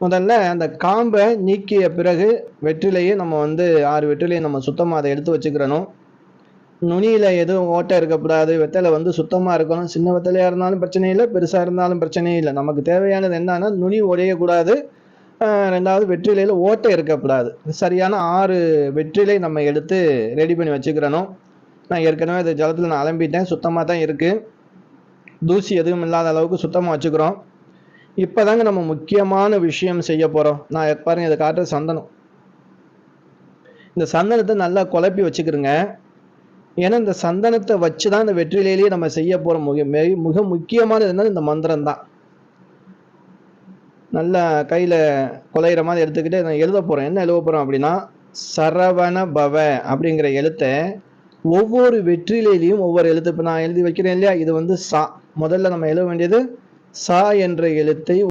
முதல்ல அந்த காம்பை நீக்கிய பிறகு வெற்றிலையை நம்ம 6 வெற்றிலையை நம்ம சுத்தமாக அதை எடுத்து வச்சுக்கிறணும். நுனியில் எதுவும் ஓட்டை இருக்கக்கூடாது. வெத்தலை சுத்தமாக இருக்கணும். சின்ன வெத்தலையாக இருந்தாலும் பிரச்சனை இல்லை, பெருசாக இருந்தாலும் பிரச்சனையும் இல்லை. நமக்கு தேவையானது என்னன்னா நுனி உடையக்கூடாது, ரெண்டாவது வெற்றிலையில் ஓட்டை இருக்கக்கூடாது. சரியான 6 வெற்றிலை நம்ம எடுத்து ரெடி பண்ணி வச்சுக்கிறணும். நான் ஏற்கனவே இந்த ஜலத்தில் நான் அலம்பிட்டேன், சுத்தமாக தான் இருக்குது. தூசி எதுவும் இல்லாத அளவுக்கு சுத்தமாக வச்சுக்கிறோம். இப்போ தாங்க நம்ம முக்கியமான விஷயம் செய்ய போகிறோம். நான் பாருங்கள், இதை காட்டுற சந்தனம். இந்த சந்தனத்தை நல்லா குழப்பி வச்சுக்கிறோங்க. ஏன்னா இந்த சந்தனத்தை வச்சு தான் இந்த வெற்றிலையிலேயே நம்ம செய்ய போகிறோம். மிக முக்கியமானது என்னது, இந்த மந்திரம் தான். நல்லா கையில் குலையிற மாதிரி எடுத்துக்கிட்டு நான் எழுத போகிறேன். என்ன எழுத போகிறோம் அப்படின்னா, சரவண பவ அப்படிங்கிற எழுத்தை ஒவ்வொரு வெற்றிலையிலையும் ஒவ்வொரு எழுத்து. இப்போ நான் எழுதி வைக்கிறேன் இல்லையா, இது சா. முதல்ல நம்ம எழுத வேண்டியது சா என்ற எழுத்தை